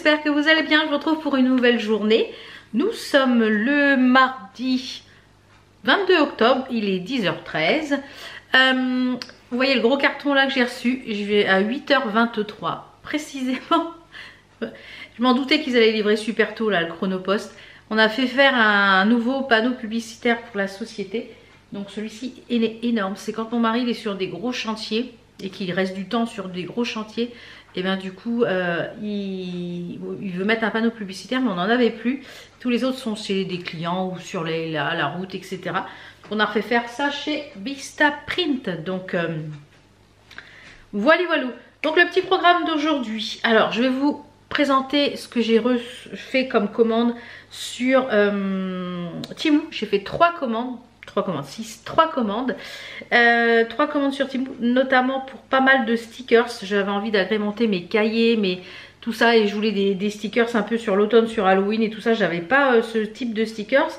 j'espère que vous allez bien. Je vous retrouve pour une nouvelle journée. Nous sommes le mardi 22 octobre, il est 10h13. Vous voyez le gros carton là que j'ai reçu, je vais à 8h23 précisément. Je m'en doutais qu'ils allaient livrer super tôt là, le Chronopost. On a fait faire un nouveau panneau publicitaire pour la société. Donc celui-ci il est énorme. C'est quand mon mari il est sur des gros chantiers et qu'il reste du temps sur des gros chantiers. Et bien du coup il veut mettre un panneau publicitaire, mais on n'en avait plus. Tous les autres sont chez des clients ou sur la route, etc. Donc on a refait faire ça chez Vistaprint. Donc voilà. Donc le petit programme d'aujourd'hui. Alors je vais vous présenter ce que j'ai fait comme commande sur Temu. J'ai fait 3 commandes sur Temu, notamment pour pas mal de stickers. J'avais envie d'agrémenter mes cahiers, tout ça, et je voulais des stickers un peu sur l'automne, sur Halloween et tout ça. J'avais pas ce type de stickers.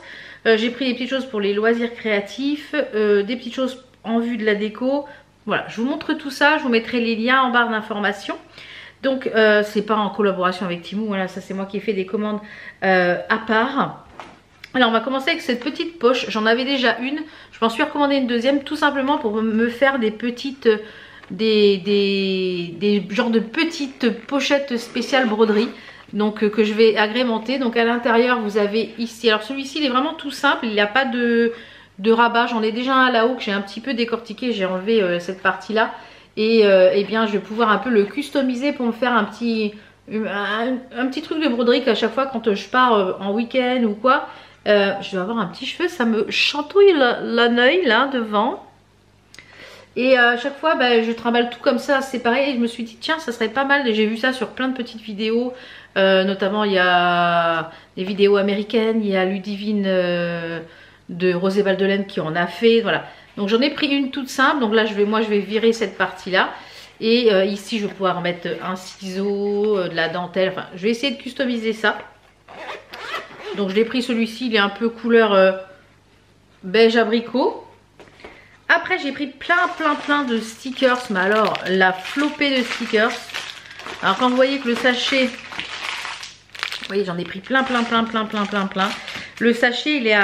J'ai pris des petites choses pour les loisirs créatifs, des petites choses en vue de la déco. Voilà, je vous montre tout ça, je vous mettrai les liens en barre d'informations. Donc c'est pas en collaboration avec Temu, voilà, ça c'est moi qui ai fait des commandes à part. Alors on va commencer avec cette petite poche, j'en avais déjà une, je m'en suis recommandé une deuxième tout simplement pour me faire des petites, des genres de petites pochettes spéciales broderie. Donc que je vais agrémenter. Donc à l'intérieur vous avez ici, alors celui-ci il est vraiment tout simple, il n'y a pas de rabat, j'en ai déjà un là-haut que j'ai un petit peu décortiqué, j'ai enlevé cette partie là. Et bien je vais pouvoir un peu le customiser pour me faire un petit truc de broderie qu'à chaque fois quand je pars en week-end ou quoi. Je vais avoir un petit cheveu, ça me chantouille l'œil là devant. Et à chaque fois je trimballe tout comme ça séparé. Et je me suis dit tiens ça serait pas mal. J'ai vu ça sur plein de petites vidéos. Notamment il y a des vidéos américaines. Il y a Ludivine de Rosé Valdelaine qui en a fait. Voilà. Donc j'en ai pris une toute simple. Donc là je vais virer cette partie là. Et ici je vais pouvoir mettre un ciseau, de la dentelle. Enfin je vais essayer de customiser ça. Donc je l'ai pris celui-ci, il est un peu couleur beige abricot. Après j'ai pris plein de stickers. Mais alors la flopée de stickers. Alors quand vous voyez que le sachet, vous voyez j'en ai pris plein. Le sachet il est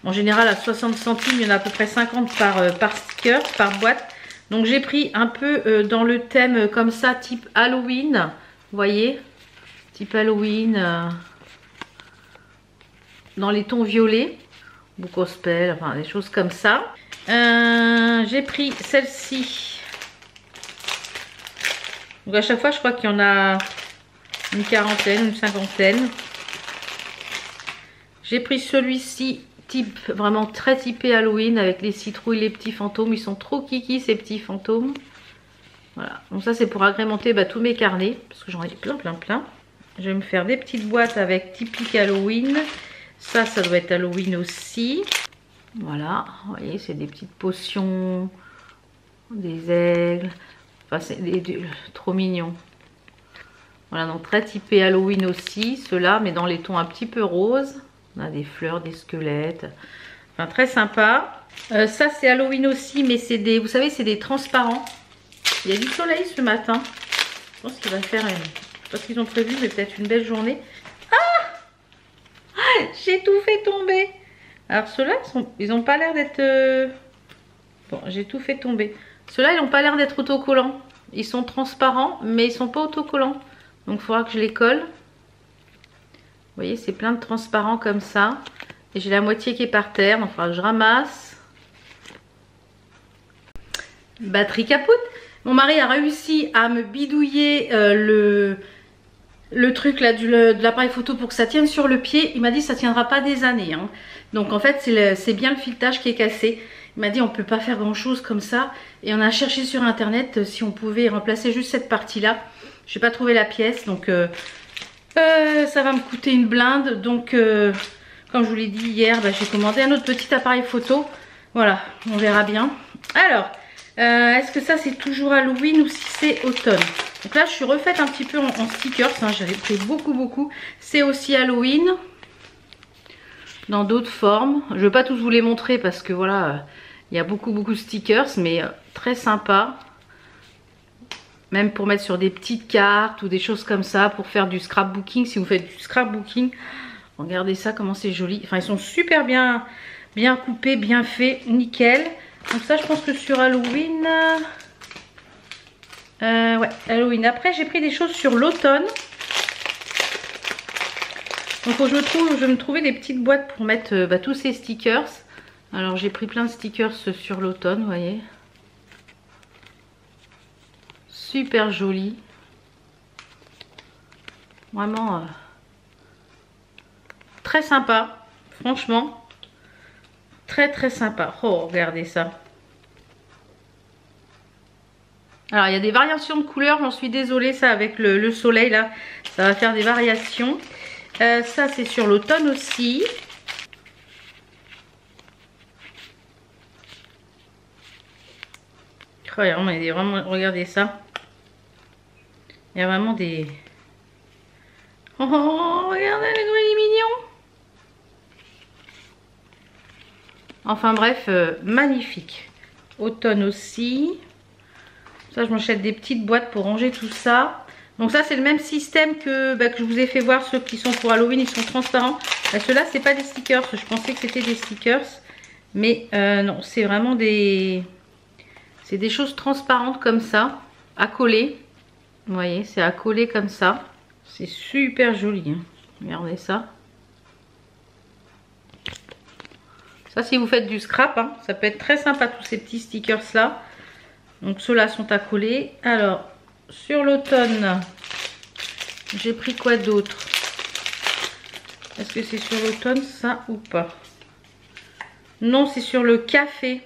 en général à 60 centimes, il y en a à peu près 50 par sticker, par boîte. Donc j'ai pris un peu dans le thème comme ça, type Halloween. Vous voyez, type Halloween, dans les tons violets, ou gospel, enfin des choses comme ça. J'ai pris celle-ci. Donc à chaque fois je crois qu'il y en a une quarantaine, une cinquantaine. J'ai pris celui-ci type vraiment très typé Halloween avec les citrouilles, les petits fantômes. Ils sont trop kiki ces petits fantômes. Voilà, donc ça c'est pour agrémenter tous mes carnets parce que j'en ai plein. Je vais me faire des petites boîtes avec typique Halloween. Ça doit être Halloween aussi. Voilà, vous voyez c'est des petites potions, des aigles. Enfin c'est trop mignon. Voilà, donc très typé Halloween aussi, ceux-là, mais dans les tons un petit peu roses. On a des fleurs, des squelettes. Enfin, très sympa. Ça, c'est Halloween aussi, mais c'est des, vous savez, c'est des transparents. Il y a du soleil ce matin. Je pense qu'il va faire une... Je sais pas ce qu'ils ont prévu, mais peut-être une belle journée. Ah, j'ai tout fait tomber. Alors, ceux-là, ils n'ont pas l'air d'être... Bon, j'ai tout fait tomber. Ceux-là, ils n'ont pas l'air d'être autocollants. Ils sont transparents, mais ils sont pas autocollants. Donc, il faudra que je les colle. Vous voyez, c'est plein de transparents comme ça. Et j'ai la moitié qui est par terre. Donc, il faudra que je ramasse. Batterie capote. Mon mari a réussi à me bidouiller le truc là de l'appareil photo pour que ça tienne sur le pied. Il m'a dit que ça tiendra pas des années. Hein. Donc, en fait, c'est bien le filetage qui est cassé. Il m'a dit on peut pas faire grand chose comme ça. Et on a cherché sur internet si on pouvait remplacer juste cette partie là. Je n'ai pas trouvé la pièce. Donc... ça va me coûter une blinde. Donc comme je vous l'ai dit hier, j'ai commandé un autre petit appareil photo. Voilà, on verra bien. Alors est-ce que ça c'est toujours Halloween ou si c'est automne? Donc là je suis refaite un petit peu en stickers, hein. J'avais pris beaucoup. C'est aussi Halloween dans d'autres formes. Je ne vais pas tous vous les montrer parce que voilà, il y a beaucoup de stickers, mais très sympa. Même pour mettre sur des petites cartes ou des choses comme ça, pour faire du scrapbooking. Si vous faites du scrapbooking, regardez ça, comment c'est joli. Enfin, ils sont super bien coupés, bien faits, nickel. Donc ça, je pense que sur Halloween... ouais, Halloween. Après, j'ai pris des choses sur l'automne. Donc, faut que je vais me trouver des petites boîtes pour mettre tous ces stickers. Alors, j'ai pris plein de stickers sur l'automne, vous voyez. Super joli. Vraiment très sympa. Franchement, très sympa. Oh, regardez ça. Alors, il y a des variations de couleurs. J'en suis désolée, ça, avec le soleil, là. Ça va faire des variations. Ça, c'est sur l'automne aussi. Vraiment, regardez ça. Il y a vraiment des... Oh, regardez, il est mignon. Enfin bref, magnifique. Automne aussi. Ça, je m'achète des petites boîtes pour ranger tout ça. Donc ça, c'est le même système que je vous ai fait voir. Ceux qui sont pour Halloween, ils sont transparents. Ceux-là, c'est pas des stickers. Je pensais que c'était des stickers. Mais non, c'est vraiment des... C'est des choses transparentes comme ça, à coller. Vous voyez, c'est à coller comme ça. C'est super joli. Hein. Regardez ça. Ça, si vous faites du scrap, hein, ça peut être très sympa, tous ces petits stickers là. Donc ceux-là sont à coller. Alors, sur l'automne, j'ai pris quoi d'autre? Est-ce que c'est sur l'automne ça ou pas? Non, c'est sur le café.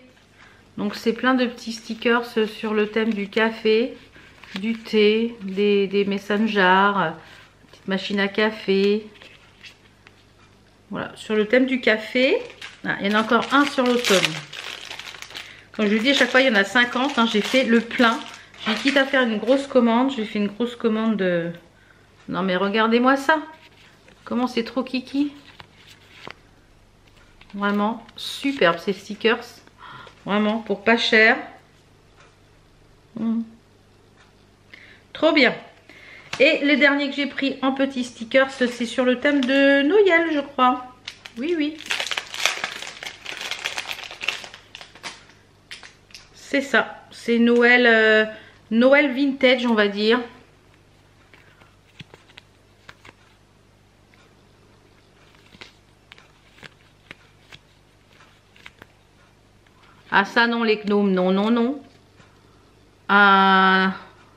Donc c'est plein de petits stickers sur le thème du café, du thé, des messengers, petite machine à café. Voilà, sur le thème du café. Ah, il y en a encore un sur l'automne. Comme je vous dis, à chaque fois il y en a 50. Hein, j'ai fait le plein. J'ai quitte à faire une grosse commande. J'ai fait une grosse commande de... Non mais regardez-moi ça. Comment c'est trop kiki. Vraiment superbe ces stickers. Vraiment, pour pas cher. Trop bien. Et le dernier que j'ai pris en petits stickers, c'est sur le thème de Noël, je crois. Oui, oui. C'est ça. C'est Noël, Noël vintage, on va dire. Ah ça non, les gnomes, non, non, non.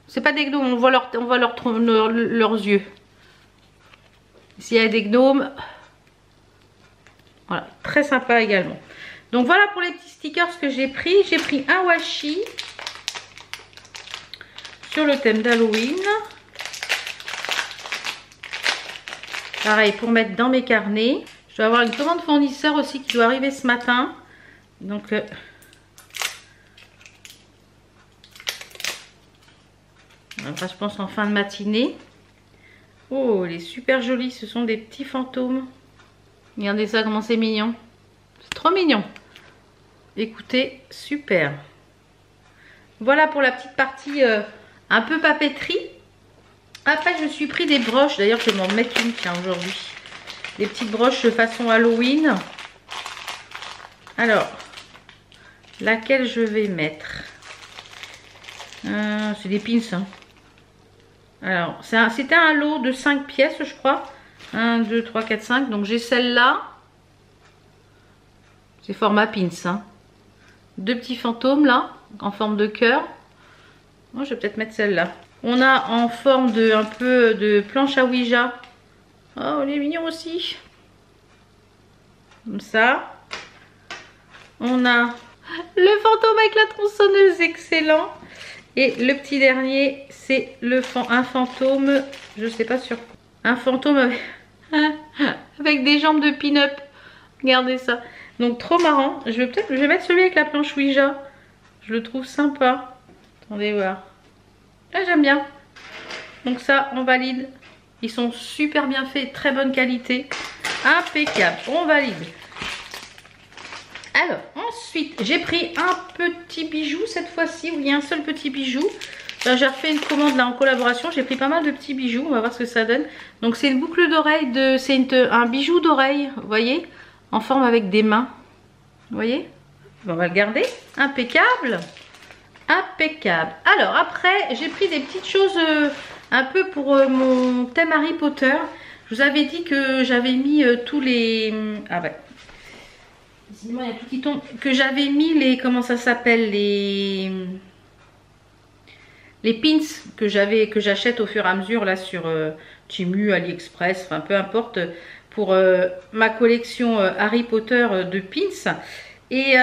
C'est pas des gnomes, on voit leurs yeux. S'il y a des gnomes, voilà, très sympa également. Donc voilà pour les petits stickers que j'ai pris. J'ai pris un washi sur le thème d'Halloween. Pareil, pour mettre dans mes carnets. Je dois avoir une commande fournisseur aussi qui doit arriver ce matin. Donc... Enfin, je pense en fin de matinée. Oh, il est super joli. Ce sont des petits fantômes. Regardez ça, comment c'est mignon. C'est trop mignon. Écoutez, super. Voilà pour la petite partie un peu papeterie. Après, je me suis pris des broches. D'ailleurs, je vais m'en mettre une, tiens, aujourd'hui. Des petites broches de façon Halloween. Alors, laquelle je vais mettre? C'est des pins, hein. Alors, c'était un lot de 5 pièces, je crois. 1, 2, 3, 4, 5. Donc, j'ai celle-là. C'est format pins. Hein. Deux petits fantômes, là, en forme de cœur. Moi, je vais peut-être mettre celle-là. On a en forme de un peu de planche à Ouija. Oh, il est mignon aussi. Comme ça. On a le fantôme avec la tronçonneuse, excellent. Et le petit dernier, c'est un fantôme, je sais pas sur quoi. Un fantôme avec des jambes de pin-up. Regardez ça. Donc trop marrant. Je vais mettre celui avec la planche Ouija. Je le trouve sympa. Attendez voir. Là j'aime bien. Donc ça, on valide. Ils sont super bien faits, très bonne qualité. Impeccable. On valide. Alors, ensuite, j'ai pris un petit bijou cette fois-ci. Où il y a un seul petit bijou. J'ai refait une commande là en collaboration. J'ai pris pas mal de petits bijoux. On va voir ce que ça donne. Donc c'est une boucle d'oreille. C'est un bijou d'oreille. Vous voyez, en forme avec des mains. Vous voyez. On va le garder. Impeccable. Impeccable. Alors après, j'ai pris des petites choses un peu pour mon thème Harry Potter. Je vous avais dit que j'avais mis tous les... Ah ouais. Sinon, il y a tout qui tombe. Que j'avais mis les... Comment ça s'appelle? Les pins que j'achète au fur et à mesure là sur Temu, AliExpress, enfin peu importe, pour ma collection Harry Potter de pins. Et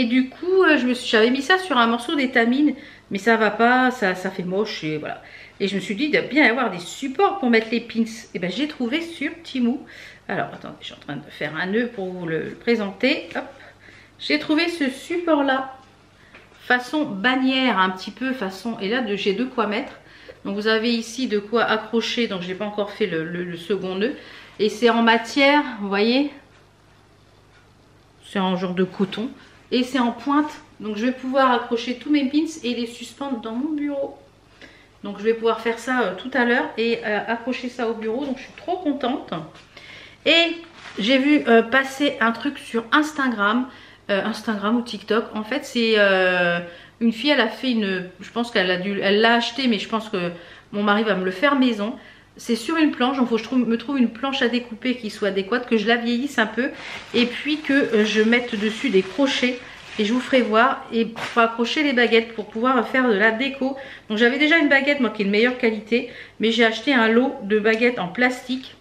du coup, j'avais mis ça sur un morceau d'étamine, mais ça va pas, ça fait moche et voilà. Et je me suis dit, il doit bien y avoir des supports pour mettre les pins. Et ben j'ai trouvé sur Temu. Alors attendez, je suis en train de faire un nœud pour vous le présenter. Hop, j'ai trouvé ce support là, façon bannière un petit peu, façon. Et là j'ai de quoi mettre. Donc vous avez ici de quoi accrocher. Donc j'ai pas encore fait le second nœud. Et c'est en matière, vous voyez, c'est en genre de coton. Et c'est en pointe. Donc je vais pouvoir accrocher tous mes pins et les suspendre dans mon bureau. Donc je vais pouvoir faire ça tout à l'heure et accrocher ça au bureau. Donc je suis trop contente. Et j'ai vu passer un truc sur Instagram. Instagram ou TikTok. En fait c'est une fille, elle a fait une... Je pense elle l'a acheté, mais je pense que mon mari va me le faire maison. C'est sur une planche, donc il faut que je me trouve une planche à découper qui soit adéquate, que je la vieillisse un peu. Et puis que je mette dessus des crochets. Et je vous ferai voir, et pour accrocher les baguettes pour pouvoir faire de la déco. Donc j'avais déjà une baguette moi qui est de meilleure qualité, mais j'ai acheté un lot de baguettes en plastique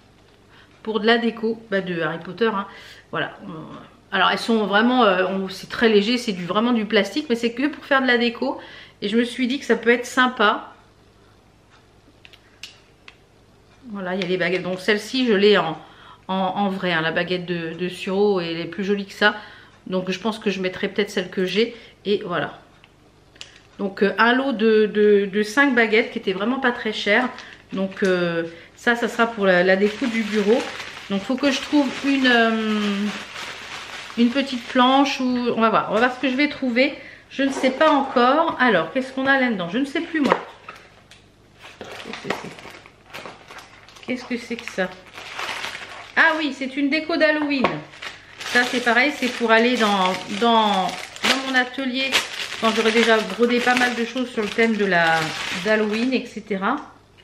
pour de la déco de Harry Potter, hein. Voilà. Alors elles sont vraiment, c'est très léger, c'est vraiment du plastique, mais c'est que pour faire de la déco. Et je me suis dit que ça peut être sympa. Voilà, il y a les baguettes. Donc celle-ci je l'ai en vrai, hein, la baguette de Suro, et elle est plus jolie que ça. Donc je pense que je mettrai peut-être celle que j'ai. Et voilà. Donc un lot de 5 baguettes qui était vraiment pas très cher. Donc ça sera pour la déco du bureau. Donc il faut que je trouve une petite planche. Ou on va voir ce que je vais trouver. Je ne sais pas encore. Alors qu'est-ce qu'on a là-dedans? Je ne sais plus moi. Qu'est-ce que c'est que ça? Ah oui, c'est une déco d'Halloween. Ça c'est pareil, c'est pour aller dans mon atelier quand j'aurai déjà brodé pas mal de choses sur le thème d'Halloween, etc.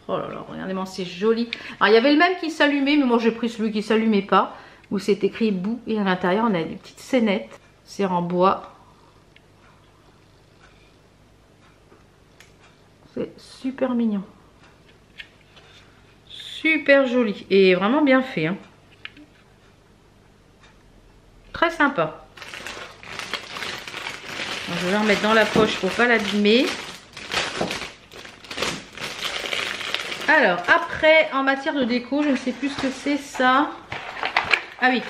Oh là là, regardez-moi, c'est joli. Alors il y avait le même qui s'allumait, mais moi j'ai pris celui qui ne s'allumait pas, où c'est écrit bout, et à l'intérieur on a des petites scénettes. C'est en bois. C'est super mignon. Super joli et vraiment bien fait, hein. Très sympa. Donc, je vais en mettre dans la poche pour pas l'abîmer. Alors après, en matière de déco, je ne sais plus ce que c'est ça. Ah oui,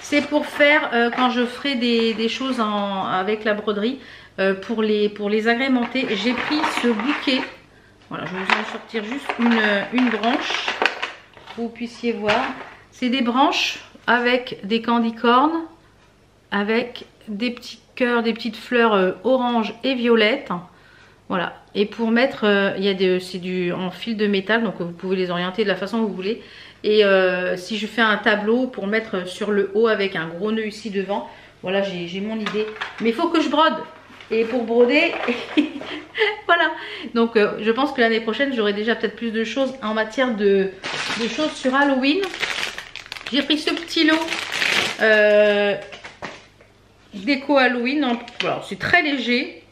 c'est pour faire quand je ferai des choses avec la broderie, pour les agrémenter. J'ai pris ce bouquet. Voilà, je vais vous en sortir juste une branche pour que vous puissiez voir. C'est des branches avec des candicornes, avec des petits cœurs, des petites fleurs orange et violettes. Voilà. Et pour mettre, c'est en fil de métal, donc vous pouvez les orienter de la façon que vous voulez. Et si je fais un tableau pour mettre sur le haut avec un gros nœud ici devant, voilà, j'ai mon idée. Mais il faut que je brode. Et pour broder, voilà. Donc je pense que l'année prochaine, j'aurai déjà peut-être plus de choses en matière de choses sur Halloween. J'ai pris ce petit lot déco Halloween. Alors c'est très léger.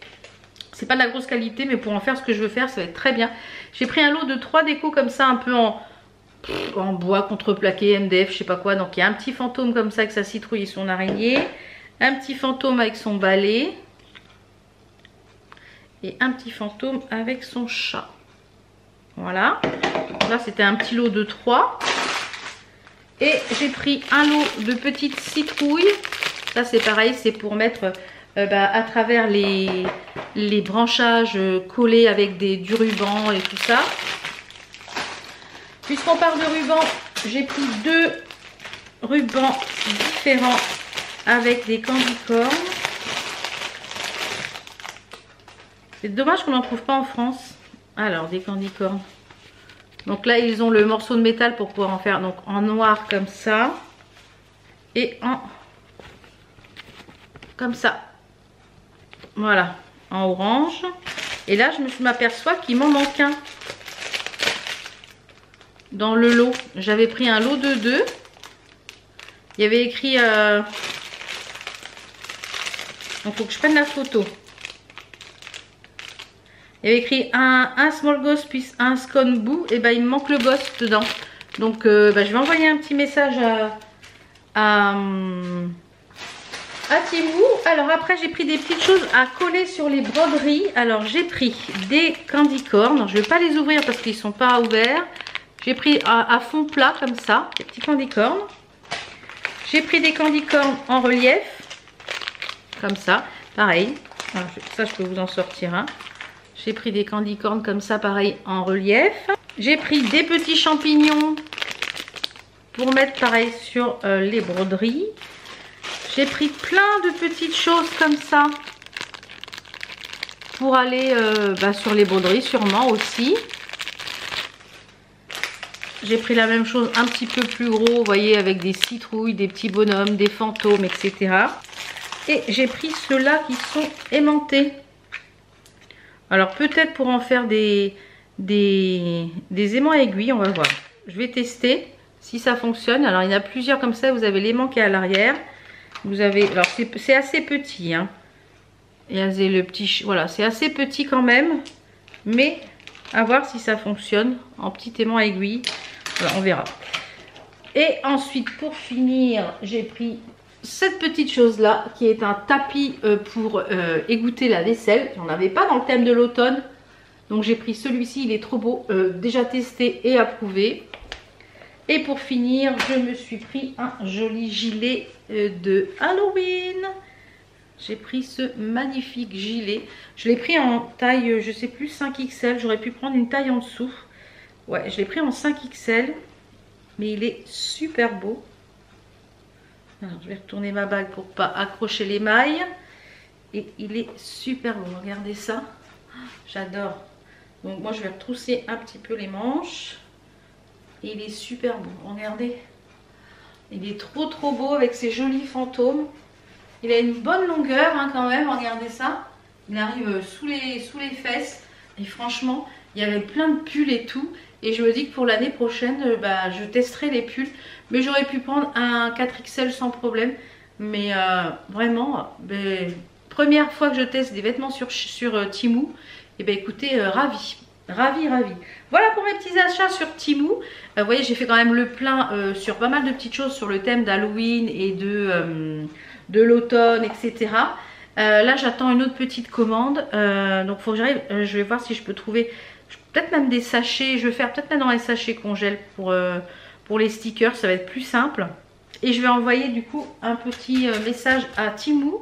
C'est pas de la grosse qualité, mais pour en faire ce que je veux faire, ça va être très bien. J'ai pris un lot de 3 décos comme ça, un peu en bois contreplaqué, MDF, je sais pas quoi. Donc il y a un petit fantôme comme ça avec sa citrouille et son araignée. Un petit fantôme avec son balai. Et un petit fantôme avec son chat. Voilà. Là c'était un petit lot de 3. Et j'ai pris un lot de petites citrouilles. Ça c'est pareil, c'est pour mettre à travers les branchages collés avec du ruban et tout ça. Puisqu'on parle de ruban, j'ai pris 2 rubans différents avec des candicornes. C'est dommage qu'on n'en trouve pas en France. Alors, des candy-corn. Donc là, ils ont le morceau de métal pour pouvoir en faire donc en noir comme ça. Et en... comme ça. Voilà, en orange. Et là, je m'aperçois qu'il m'en manque un. Dans le lot. J'avais pris un lot de 2. Il y avait écrit... donc, il faut que je prenne la photo. Il y avait écrit un small ghost puis un scone boo. Et ben il me manque le ghost dedans. Donc je vais envoyer un petit message à Temu. Alors après j'ai pris des petites choses à coller sur les broderies. Alors j'ai pris des candy corn. Je ne vais pas les ouvrir parce qu'ils ne sont pas ouverts. J'ai pris à fond plat comme ça, des petits candy corn. J'ai pris des candy corn en relief. Comme ça, pareil. Alors, ça je peux vous en sortir un. J'ai pris des candy corn comme ça, pareil, en relief. J'ai pris des petits champignons pour mettre pareil sur les broderies. J'ai pris plein de petites choses comme ça pour aller sur les broderies sûrement aussi. J'ai pris la même chose un petit peu plus gros, vous voyez, avec des citrouilles, des petits bonhommes, des fantômes, etc. Et j'ai pris ceux-là qui sont aimantés. Alors peut-être pour en faire des aimants aiguilles, on va voir. Je vais tester si ça fonctionne. Alors il y en a plusieurs comme ça, vous avez l'aimant qui est à l'arrière. Vous avez, alors c'est assez petit, hein. Et le petit, voilà, c'est assez petit quand même. Mais à voir si ça fonctionne en petit aimant aiguille. Voilà, on verra. Et ensuite pour finir, j'ai pris cette petite chose là qui est un tapis pour égoutter la vaisselle. J'en avais pas dans le thème de l'automne, donc j'ai pris celui-ci. Il est trop beau, déjà testé et approuvé. Et pour finir, je me suis pris un joli gilet de Halloween. J'ai pris ce magnifique gilet. Je l'ai pris en taille, je sais plus, 5XL. J'aurais pu prendre une taille en dessous. Ouais, je l'ai pris en 5XL, mais il est super beau. Alors, je vais retourner ma bague pour pas accrocher les mailles. Et il est super beau. Regardez ça. J'adore. Donc moi, je vais retrousser un petit peu les manches. Et il est super beau. Regardez. Il est trop beau avec ses jolis fantômes. Il a une bonne longueur hein, quand même. Regardez ça. Il arrive sous les fesses. Et franchement, il y avait plein de pulls et tout. Et je me dis que pour l'année prochaine, je testerai les pulls. Mais j'aurais pu prendre un 4XL sans problème. Mais vraiment, première fois que je teste des vêtements sur Temu. Et écoutez, ravie. Ravie. Voilà pour mes petits achats sur Temu. Vous voyez, j'ai fait quand même le plein sur pas mal de petites choses sur le thème d'Halloween et de l'automne, etc. Là, j'attends une autre petite commande. Donc, faut que j'arrive. Je vais voir si je peux trouver peut-être même des sachets. Je vais faire peut-être même dans les sachets congèle pour les stickers. Ça va être plus simple. Et je vais envoyer du coup un petit message à Temu.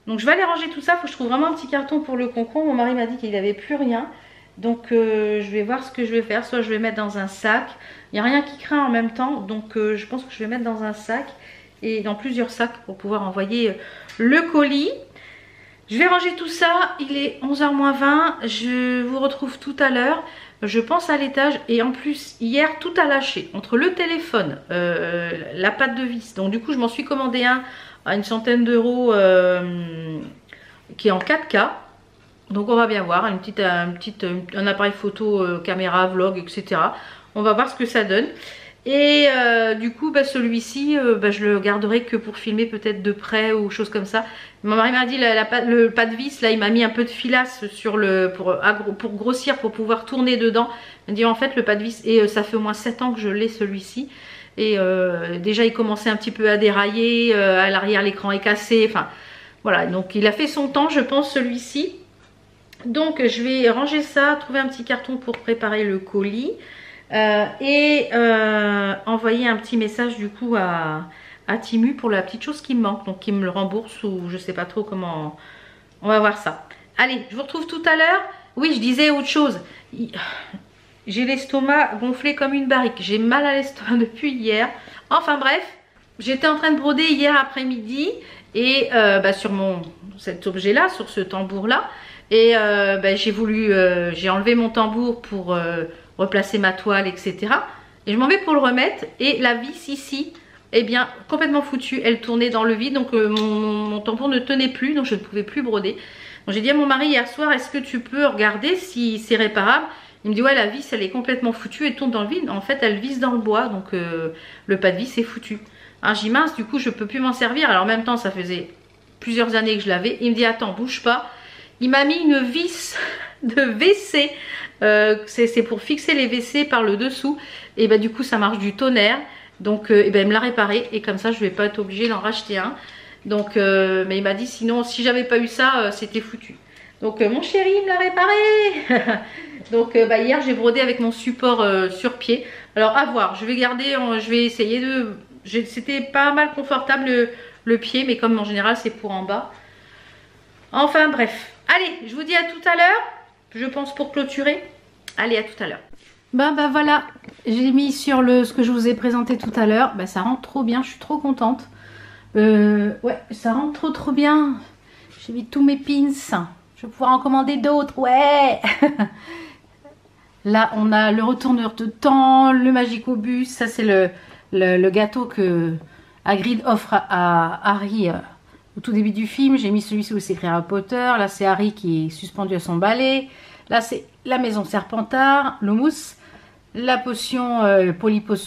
Donc, je vais aller ranger tout ça. Il faut que je trouve vraiment un petit carton pour le concombre. Mon mari m'a dit qu'il n'avait plus rien. Donc, je vais voir ce que je vais faire. Soit je vais mettre dans un sac. Il n'y a rien qui craint en même temps. Donc, je pense que je vais mettre dans un sac. Et dans plusieurs sacs pour pouvoir envoyer le colis. Je vais ranger tout ça. Il est 11h moins 20. Je vous retrouve tout à l'heure. Je pense à l'étage. Et en plus, hier, tout a lâché. Entre le téléphone, la pâte de vis. Donc, du coup, je m'en suis commandé un à une centaine d'euros qui est en 4K. Donc on va bien voir, un appareil photo, caméra, vlog, etc. On va voir ce que ça donne. Et du coup, celui-ci, je le garderai que pour filmer peut-être de près ou chose comme ça. Mon mari m'a dit, le pas de vis, là, il m'a mis un peu de filasse sur pour grossir, pour pouvoir tourner dedans. Il m'a dit, en fait, le pas de vis, et ça fait au moins 7 ans que je l'ai, celui-ci. Et déjà, il commençait un petit peu à dérailler, à l'arrière, l'écran est cassé. Enfin, voilà, donc il a fait son temps, je pense, celui-ci. Donc je vais ranger ça, trouver un petit carton pour préparer le colis et envoyer un petit message du coup à Temu pour la petite chose qui me manque, donc qui me le rembourse ou je sais pas trop comment. On va voir ça. Allez, je vous retrouve tout à l'heure. Oui, je disais autre chose. J'ai l'estomac gonflé comme une barrique. J'ai mal à l'estomac depuis hier. Enfin bref, j'étais en train de broder hier après-midi et sur cet objet là, sur ce tambour là. Et j'ai enlevé mon tambour pour replacer ma toile, etc. Et je m'en vais pour le remettre. Et la vis ici, eh bien, complètement foutue. Elle tournait dans le vide. Donc mon tambour ne tenait plus. Donc je ne pouvais plus broder. Donc j'ai dit à mon mari hier soir, est-ce que tu peux regarder si c'est réparable? Il me dit ouais, la vis elle est complètement foutue, elle tourne dans le vide. En fait elle visse dans le bois, donc le pas de vis est foutu. Alors j'ai dit mince, du coup je peux plus m'en servir. Alors en même temps ça faisait plusieurs années que je l'avais. Il me dit attends, bouge pas. Il m'a mis une vis de WC. C'est pour fixer les WC par le dessous. Et bah du coup ça marche du tonnerre. Donc il me l'a réparé. Et comme ça je vais pas être obligée d'en racheter un. Donc mais il m'a dit sinon si j'avais pas eu ça c'était foutu. Donc mon chéri il me l'a réparé. Donc hier j'ai brodé avec mon support sur pied. Alors à voir, je vais garder, je vais essayer de... C'était pas mal confortable le pied, mais comme en général c'est pour en bas. Enfin bref, allez, je vous dis à tout à l'heure. Je pense pour clôturer. Allez, à tout à l'heure. Bah voilà, j'ai mis sur ce que je vous ai présenté tout à l'heure. Bah ça rentre trop bien, je suis trop contente. Ouais, ça rentre trop bien. J'ai mis tous mes pins. Je vais pouvoir en commander d'autres, ouais. Là, on a le retourneur de temps, le Magicobus. Ça, c'est le gâteau que Hagrid offre à Harry au tout début du film. J'ai mis celui-ci où c'est écrit Harry Potter. Là, c'est Harry qui est suspendu à son balai. Là, c'est la maison Serpentard, le mousse. La potion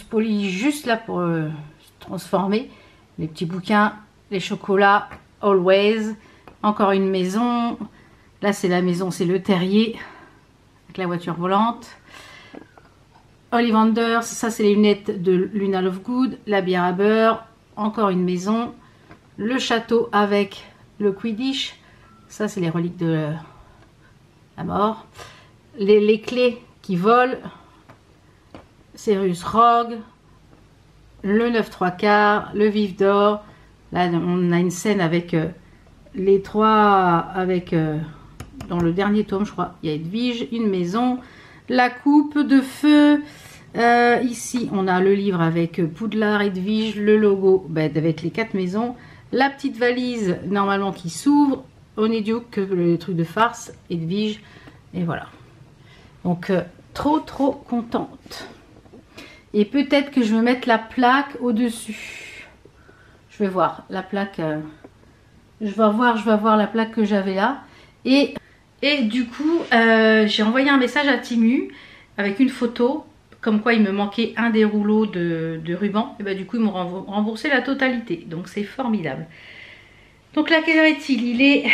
poly, juste là pour se transformer. Les petits bouquins, les chocolats, always. Encore une maison. Là, c'est la maison, c'est le terrier. Avec la voiture volante. Ollivanders, ça c'est les lunettes de Luna Lovegood, la bière à beurre, encore une maison, le château avec le Quidditch, ça c'est les reliques de la mort, les clés qui volent, Sirius Rogue, le 9-3/4, le vif d'or, là on a une scène avec les trois, avec... dans le dernier tome, je crois, il y a Edwige, une maison, la coupe de feu. Ici, on a le livre avec Poudlard, Edwige, le logo avec les 4 maisons. La petite valise, normalement, qui s'ouvre. Honeydew, le truc de farce, Edwige. Et voilà. Donc, trop contente. Et peut-être que je vais mettre la plaque au-dessus. Je vais voir la plaque. Je vais voir la plaque que j'avais là. Et du coup, j'ai envoyé un message à Timu avec une photo, comme quoi il me manquait un des rouleaux de ruban. Et du coup, ils m'ont remboursé la totalité. Donc, c'est formidable. Donc là, quelle heure est-il? Il est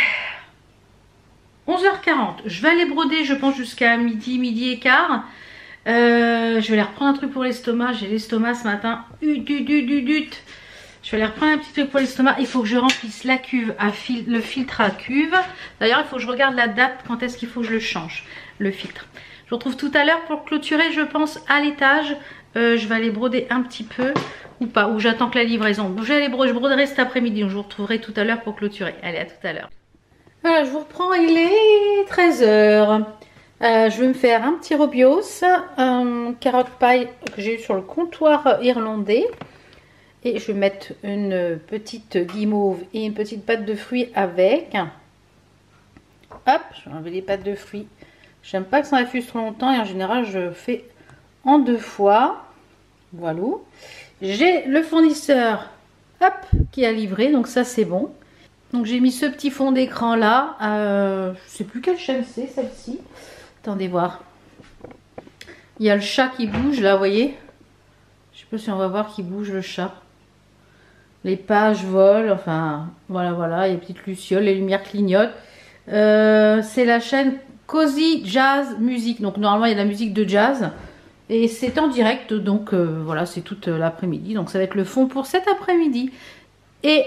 11h40. Je vais aller broder, je pense, jusqu'à midi et quart. Je vais aller reprendre un truc pour l'estomac. J'ai l'estomac ce matin. Je vais aller reprendre un petit truc pour l'estomac. Il faut que je remplisse la cuve le filtre à cuve. D'ailleurs, il faut que je regarde la date, quand est-ce qu'il faut que je le change, le filtre. Je vous retrouve tout à l'heure pour clôturer, je pense, à l'étage. Je vais aller broder un petit peu, ou pas, ou j'attends que la livraison. Je broderai cet après-midi, donc je vous retrouverai tout à l'heure pour clôturer. Allez, à tout à l'heure. Voilà, je vous reprends, il est 13h. Je vais me faire un petit robios, carotte paille que j'ai eu sur le comptoir irlandais. Et je vais mettre une petite guimauve et une petite pâte de fruits avec. Hop, je vais enlever les pâtes de fruits. J'aime pas que ça infuse trop longtemps et en général je fais en 2 fois. Voilà. J'ai le fournisseur, hop, qui a livré, donc ça c'est bon. Donc j'ai mis ce petit fond d'écran là. Je sais plus quelle chaîne c'est celle-ci. Attendez voir. Il y a le chat qui bouge là, vous voyez. Je sais pas si on va voir qui bouge le chat. Les pages volent, enfin voilà, il y a une petite luciole, les lumières clignotent. C'est la chaîne Cozy Jazz Music, donc normalement il y a de la musique de jazz et c'est en direct, donc voilà, c'est toute l'après-midi, donc ça va être le fond pour cet après-midi. Et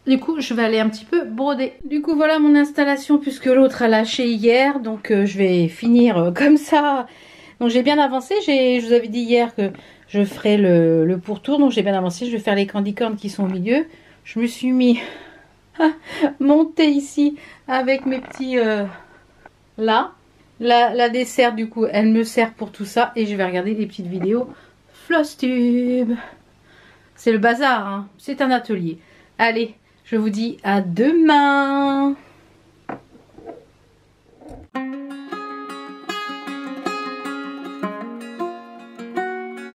du coup je vais aller un petit peu broder. Du coup voilà mon installation puisque l'autre a lâché hier, donc je vais finir comme ça. Donc j'ai bien avancé, je vous avais dit hier que je ferai le pourtour, donc j'ai bien avancé. Je vais faire les candy corns qui sont au milieu. Je me suis mis à monter ici avec mes petits... là. La dessert, du coup, elle me sert pour tout ça. Et je vais regarder des petites vidéos Flosstube. C'est le bazar, hein. C'est un atelier. Allez, je vous dis à demain.